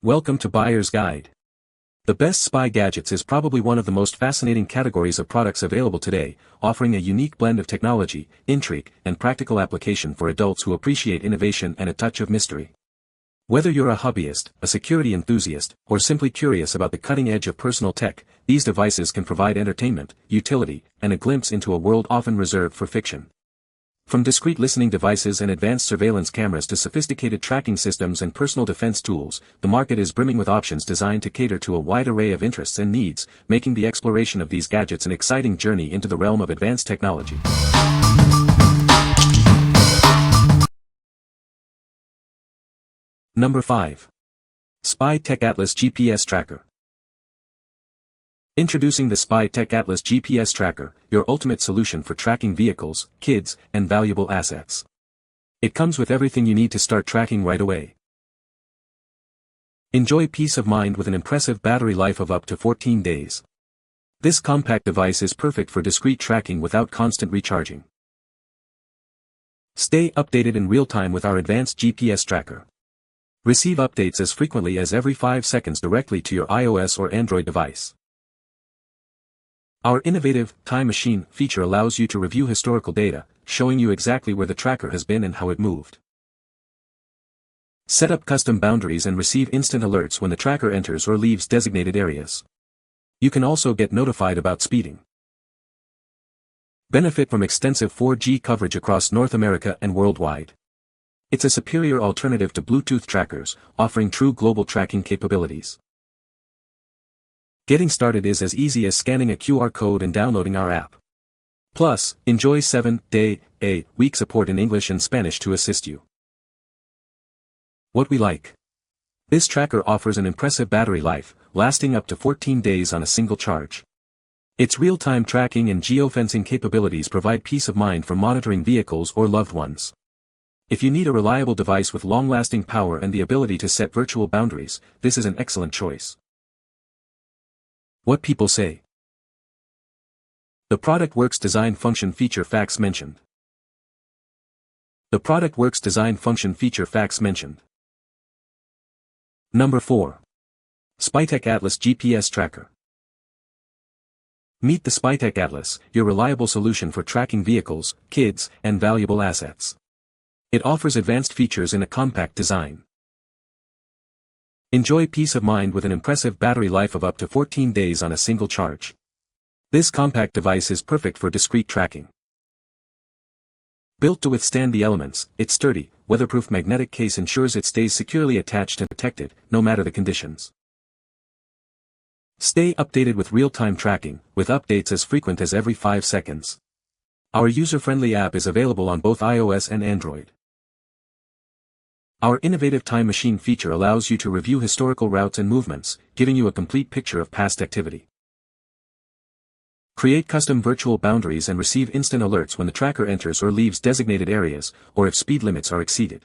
Welcome to Buyer's Guide. The best spy gadgets is probably one of the most fascinating categories of products available today, offering a unique blend of technology, intrigue, and practical application for adults who appreciate innovation and a touch of mystery. Whether you're a hobbyist, a security enthusiast, or simply curious about the cutting edge of personal tech, these devices can provide entertainment, utility, and a glimpse into a world often reserved for fiction. From discreet listening devices and advanced surveillance cameras to sophisticated tracking systems and personal defense tools, the market is brimming with options designed to cater to a wide array of interests and needs, making the exploration of these gadgets an exciting journey into the realm of advanced technology. Number 5. Spytec Atlas GPS Tracker. Introducing the Spytec Atlas GPS Tracker, your ultimate solution for tracking vehicles, kids, and valuable assets. It comes with everything you need to start tracking right away. Enjoy peace of mind with an impressive battery life of up to 14 days. This compact device is perfect for discreet tracking without constant recharging. Stay updated in real time with our advanced GPS tracker. Receive updates as frequently as every 5 seconds directly to your iOS or Android device. Our innovative Time Machine feature allows you to review historical data, showing you exactly where the tracker has been and how it moved. Set up custom boundaries and receive instant alerts when the tracker enters or leaves designated areas. You can also get notified about speeding. Benefit from extensive 4G coverage across North America and worldwide. It's a superior alternative to Bluetooth trackers, offering true global tracking capabilities. Getting started is as easy as scanning a QR code and downloading our app. Plus, enjoy 7-day-a-week support in English and Spanish to assist you. What we like. This tracker offers an impressive battery life, lasting up to 14 days on a single charge. Its real-time tracking and geofencing capabilities provide peace of mind for monitoring vehicles or loved ones. If you need a reliable device with long-lasting power and the ability to set virtual boundaries, this is an excellent choice. What people say. The product works design function feature facts mentioned. The product works design function feature facts mentioned. Number 4. Spytec Atlas GPS Tracker. Meet the Spytec Atlas, your reliable solution for tracking vehicles, kids, and valuable assets. It offers advanced features in a compact design. Enjoy peace of mind with an impressive battery life of up to 14 days on a single charge. This compact device is perfect for discreet tracking. Built to withstand the elements, its sturdy, weatherproof magnetic case ensures it stays securely attached and protected, no matter the conditions. Stay updated with real-time tracking, with updates as frequent as every 5 seconds. Our user-friendly app is available on both iOS and Android. Our innovative Time Machine feature allows you to review historical routes and movements, giving you a complete picture of past activity. Create custom virtual boundaries and receive instant alerts when the tracker enters or leaves designated areas, or if speed limits are exceeded.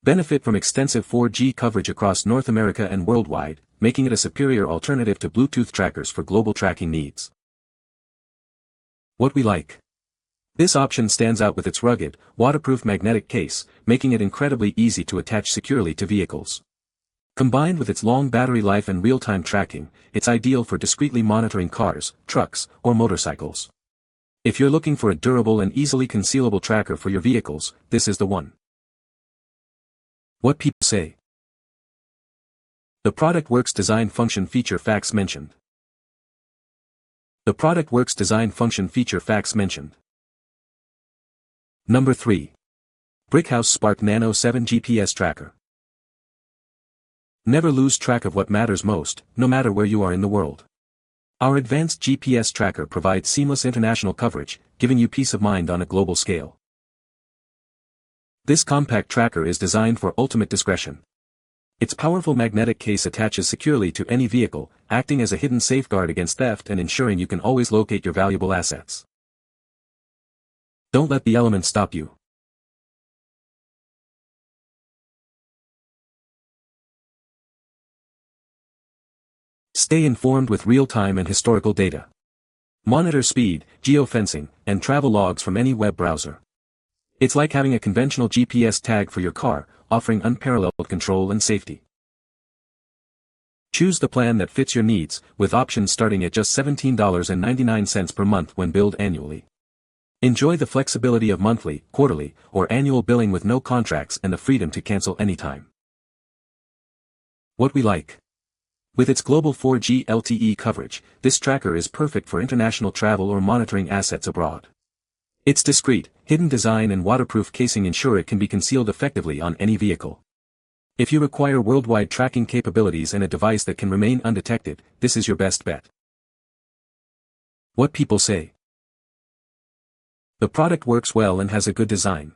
Benefit from extensive 4G coverage across North America and worldwide, making it a superior alternative to Bluetooth trackers for global tracking needs. What we like. This option stands out with its rugged, waterproof magnetic case, making it incredibly easy to attach securely to vehicles. Combined with its long battery life and real-time tracking, it's ideal for discreetly monitoring cars, trucks, or motorcycles. If you're looking for a durable and easily concealable tracker for your vehicles, this is the one. What people say. The product works design function feature facts mentioned. The product works design function feature facts mentioned. Number 3. Brickhouse Spark Nano 7 GPS Tracker. Never lose track of what matters most, no matter where you are in the world. Our advanced GPS tracker provides seamless international coverage, giving you peace of mind on a global scale. This compact tracker is designed for ultimate discretion. Its powerful magnetic case attaches securely to any vehicle, acting as a hidden safeguard against theft and ensuring you can always locate your valuable assets. Don't let the elements stop you. Stay informed with real-time and historical data. Monitor speed, geofencing, and travel logs from any web browser. It's like having a conventional GPS tag for your car, offering unparalleled control and safety. Choose the plan that fits your needs, with options starting at just $17.99 per month when billed annually. Enjoy the flexibility of monthly, quarterly, or annual billing with no contracts and the freedom to cancel anytime. What we like. With its global 4G LTE coverage, this tracker is perfect for international travel or monitoring assets abroad. Its discreet, hidden design and waterproof casing ensure it can be concealed effectively on any vehicle. If you require worldwide tracking capabilities and a device that can remain undetected, this is your best bet. What people say. The product works well and has a good design.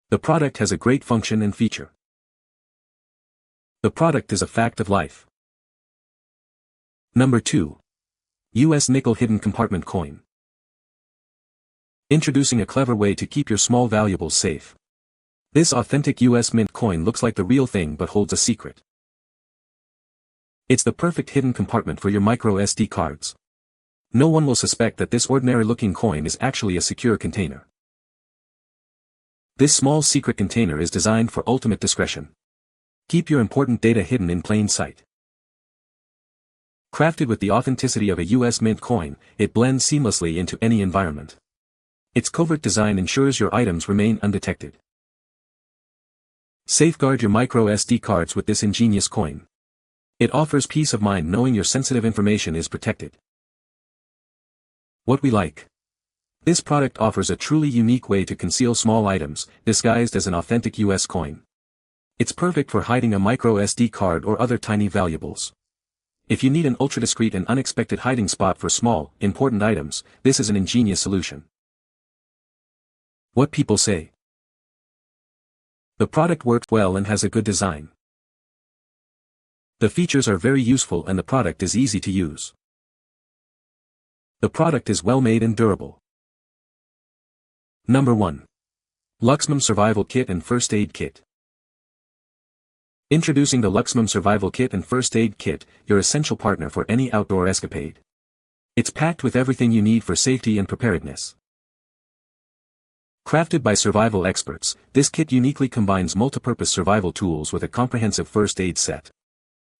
The product has a great function and feature. The product is a fact of life. Number 2. US Nickel Hidden Compartment Coin. Introducing a clever way to keep your small valuables safe. This authentic US Mint coin looks like the real thing but holds a secret. It's the perfect hidden compartment for your micro SD cards. No one will suspect that this ordinary-looking coin is actually a secure container. This small secret container is designed for ultimate discretion. Keep your important data hidden in plain sight. Crafted with the authenticity of a US Mint coin, it blends seamlessly into any environment. Its covert design ensures your items remain undetected. Safeguard your micro SD cards with this ingenious coin. It offers peace of mind knowing your sensitive information is protected. What we like. This product offers a truly unique way to conceal small items, disguised as an authentic US coin. It's perfect for hiding a micro SD card or other tiny valuables. If you need an ultra-discreet and unexpected hiding spot for small, important items, this is an ingenious solution. What people say. The product works well and has a good design. The features are very useful and the product is easy to use. The product is well made and durable. Number 1. LUXMOM Survival Kit and First Aid Kit. Introducing the LUXMOM Survival Kit and First Aid Kit, your essential partner for any outdoor escapade. It's packed with everything you need for safety and preparedness. Crafted by survival experts, this kit uniquely combines multipurpose survival tools with a comprehensive first aid set.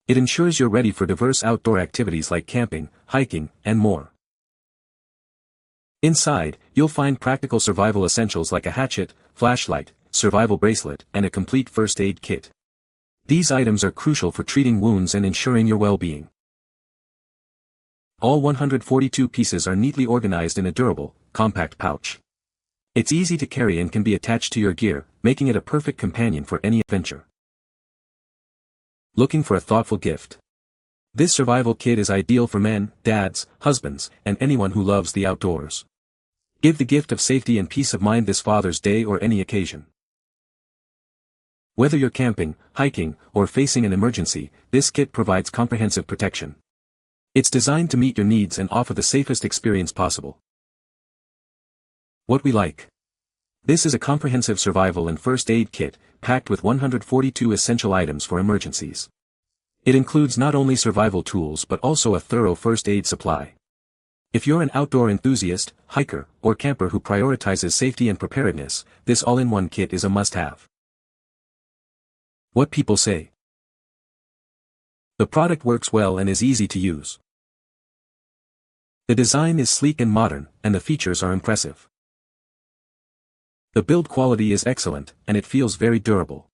It ensures you're ready for diverse outdoor activities like camping, hiking, and more. Inside, you'll find practical survival essentials like a hatchet, flashlight, survival bracelet, and a complete first aid kit. These items are crucial for treating wounds and ensuring your well-being. All 142 pieces are neatly organized in a durable, compact pouch. It's easy to carry and can be attached to your gear, making it a perfect companion for any adventure. Looking for a thoughtful gift? This survival kit is ideal for men, dads, husbands, and anyone who loves the outdoors. Give the gift of safety and peace of mind this Father's Day or any occasion. Whether you're camping, hiking, or facing an emergency, this kit provides comprehensive protection. It's designed to meet your needs and offer the safest experience possible. What we like. This is a comprehensive survival and first aid kit, packed with 142 essential items for emergencies. It includes not only survival tools but also a thorough first aid supply. If you're an outdoor enthusiast, hiker, or camper who prioritizes safety and preparedness, this all-in-one kit is a must-have. What people say. The product works well and is easy to use. The design is sleek and modern, and the features are impressive. The build quality is excellent, and it feels very durable.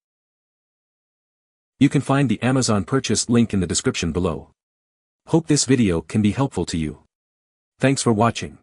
You can find the Amazon purchase link in the description below. Hope this video can be helpful to you. Thanks for watching.